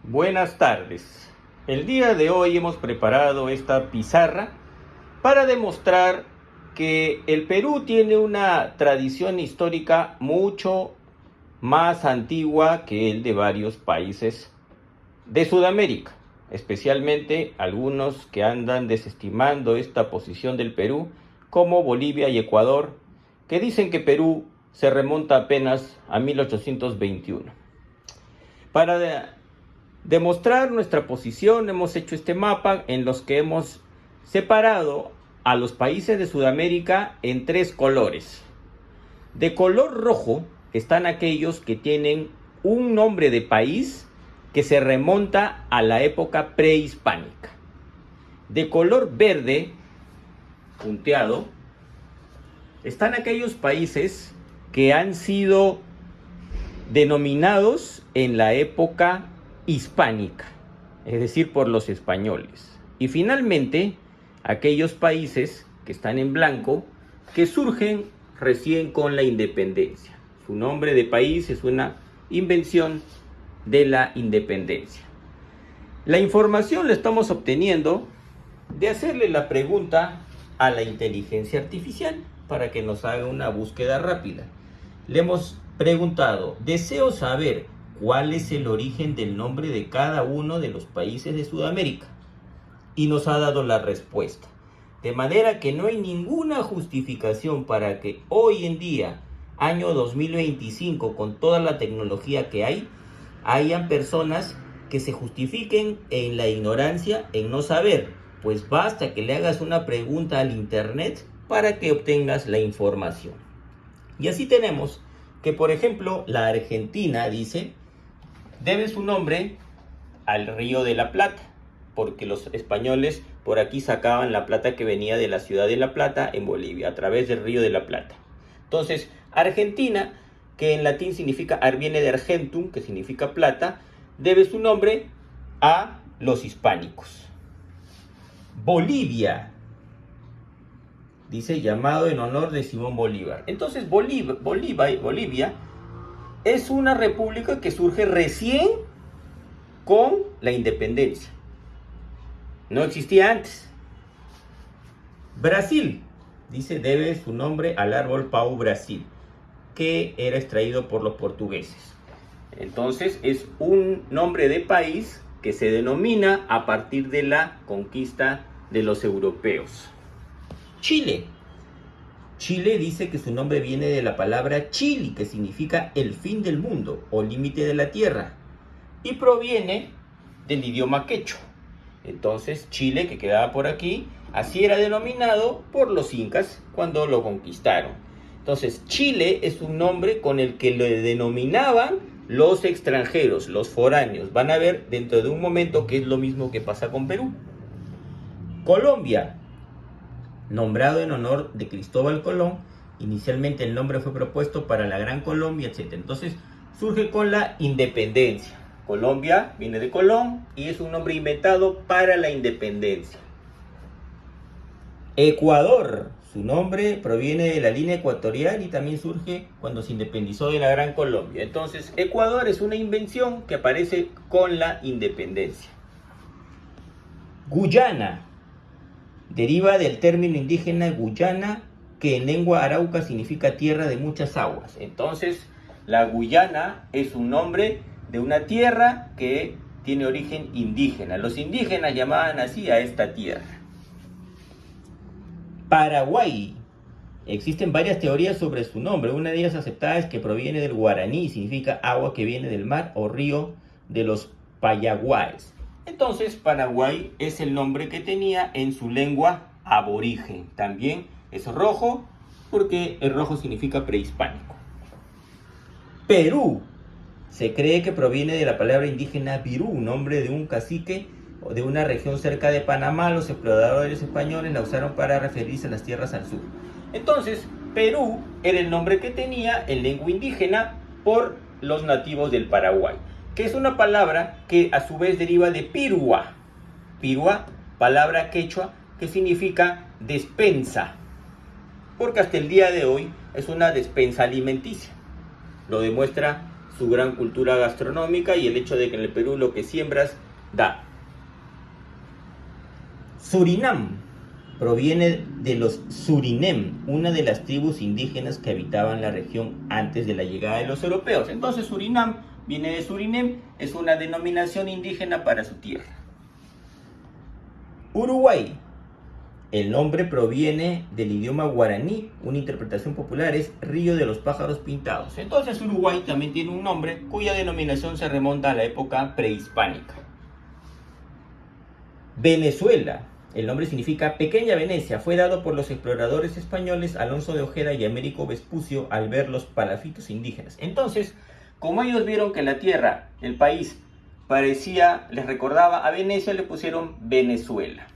Buenas tardes. El día de hoy hemos preparado esta pizarra para demostrar que el Perú tiene una tradición histórica mucho más antigua que el de varios países de Sudamérica, especialmente algunos que andan desestimando esta posición del Perú, como Bolivia y Ecuador, que dicen que Perú se remonta apenas a 1821. Para demostrar nuestra posición, hemos hecho este mapa en los que hemos separado a los países de Sudamérica en tres colores. De color rojo están aquellos que tienen un nombre de país que se remonta a la época prehispánica. De color verde, punteado, están aquellos países que han sido denominados en la época hispánica, es decir, por los españoles. Y finalmente, aquellos países que están en blanco, que surgen recién con la independencia. Su nombre de país es una invención de la independencia. La información la estamos obteniendo de hacerle la pregunta a la inteligencia artificial para que nos haga una búsqueda rápida. Le hemos preguntado: deseo saber cuál es el origen del nombre de cada uno de los países de Sudamérica. Y nos ha dado la respuesta. De manera que no hay ninguna justificación para que hoy en día, año 2025, con toda la tecnología que hay, hayan personas que se justifiquen en la ignorancia, en no saber. Pues basta que le hagas una pregunta al internet para que obtengas la información. Y así tenemos que, por ejemplo, la Argentina dice: debe su nombre al Río de la Plata, porque los españoles por aquí sacaban la plata que venía de la ciudad de La Plata en Bolivia, a través del Río de la Plata. Entonces, Argentina, que en latín significa, viene de argentum, que significa plata, debe su nombre a los hispánicos. Bolivia, dice, llamado en honor de Simón Bolívar. Entonces, Bolivia es una república que surge recién con la independencia. No existía antes. Brasil, dice, debe su nombre al árbol Pau Brasil, que era extraído por los portugueses. Entonces, es un nombre de país que se denomina a partir de la conquista de los europeos. Chile dice que su nombre viene de la palabra chili, que significa el fin del mundo o límite de la tierra, y proviene del idioma quechua. Entonces, Chile, que quedaba por aquí, así era denominado por los incas cuando lo conquistaron. Entonces, Chile es un nombre con el que lo denominaban los extranjeros, los foráneos. Van a ver dentro de un momento que es lo mismo que pasa con Perú. Colombia, nombrado en honor de Cristóbal Colón. Inicialmente el nombre fue propuesto para la Gran Colombia, etc. Entonces surge con la independencia. Colombia viene de Colón y es un nombre inventado para la independencia. Ecuador, su nombre proviene de la línea ecuatorial y también surge cuando se independizó de la Gran Colombia. Entonces, Ecuador es una invención que aparece con la independencia. Guyana deriva del término indígena Guyana, que en lengua arauca significa tierra de muchas aguas. Entonces, la Guyana es un nombre de una tierra que tiene origen indígena. Los indígenas llamaban así a esta tierra. Paraguay. Existen varias teorías sobre su nombre. Una de ellas aceptada es que proviene del guaraní, significa agua que viene del mar o río de los Payaguáes. Entonces, Paraguay es el nombre que tenía en su lengua aborigen. También es rojo, porque el rojo significa prehispánico. Perú. Se cree que proviene de la palabra indígena virú, nombre de un cacique o de una región cerca de Panamá. Los exploradores españoles la usaron para referirse a las tierras al sur. Entonces, Perú era el nombre que tenía en lengua indígena por los nativos del Paraguay, que es una palabra que a su vez deriva de pirua. Pirua, palabra quechua que significa despensa, porque hasta el día de hoy es una despensa alimenticia. Lo demuestra su gran cultura gastronómica y el hecho de que en el Perú lo que siembras da. Surinam proviene de los Surinem, una de las tribus indígenas que habitaban la región antes de la llegada de los europeos. Entonces Surinam viene de Surinem, es una denominación indígena para su tierra. Uruguay. El nombre proviene del idioma guaraní, una interpretación popular es Río de los Pájaros Pintados. Entonces Uruguay también tiene un nombre cuya denominación se remonta a la época prehispánica. Venezuela. El nombre significa Pequeña Venecia. Fue dado por los exploradores españoles Alonso de Ojeda y Américo Vespucio al ver los palafitos indígenas. Entonces, como ellos vieron que la tierra, el país, les recordaba a Venecia, le pusieron Venezuela.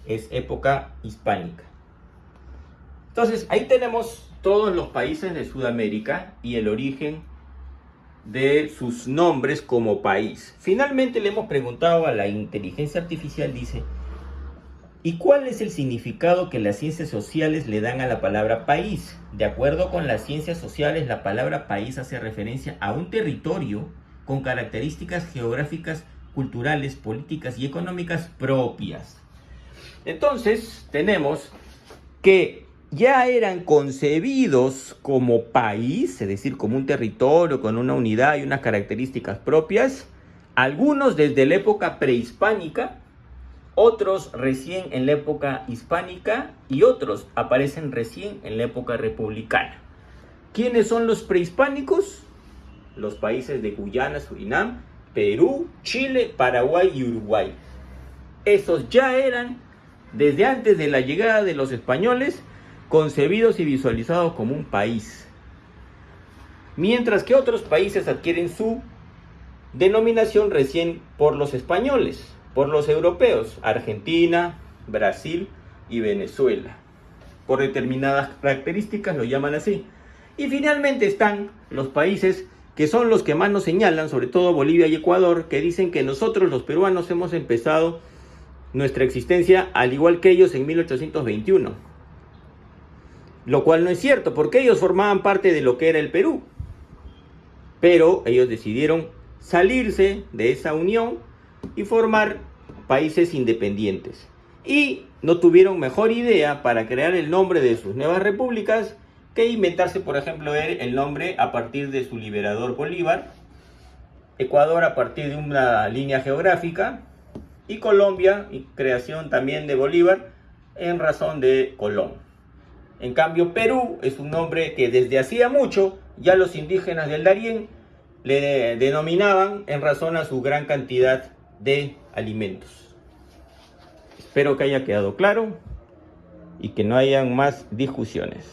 Es época hispánica. Entonces, ahí tenemos todos los países de Sudamérica y el origen de sus nombres como país. Finalmente le hemos preguntado a la inteligencia artificial, dice, ¿y cuál es el significado que las ciencias sociales le dan a la palabra país? De acuerdo con las ciencias sociales, la palabra país hace referencia a un territorio con características geográficas, culturales, políticas y económicas propias. Entonces, tenemos que ya eran concebidos como país, es decir, como un territorio con una unidad y unas características propias, algunos desde la época prehispánica, otros recién en la época hispánica y otros aparecen recién en la época republicana. ¿Quiénes son los prehispánicos? Los países de Guyana, Surinam, Perú, Chile, Paraguay y Uruguay. Esos ya eran, desde antes de la llegada de los españoles, concebidos y visualizados como un país. Mientras que otros países adquieren su denominación recién por los españoles, por los europeos, Argentina, Brasil y Venezuela. Por determinadas características lo llaman así. Y finalmente están los países que son los que más nos señalan, sobre todo Bolivia y Ecuador, que dicen que nosotros los peruanos hemos empezado nuestra existencia al igual que ellos en 1821. Lo cual no es cierto, porque ellos formaban parte de lo que era el Perú. Pero ellos decidieron salirse de esa unión y formar países independientes. Y no tuvieron mejor idea para crear el nombre de sus nuevas repúblicas que inventarse, por ejemplo, el nombre a partir de su liberador Bolívar, Ecuador a partir de una línea geográfica, y Colombia, y creación también de Bolívar, en razón de Colón. En cambio, Perú es un nombre que desde hacía mucho ya los indígenas del Darién le denominaban en razón a su gran cantidad de alimentos. Espero que haya quedado claro y que no hayan más discusiones.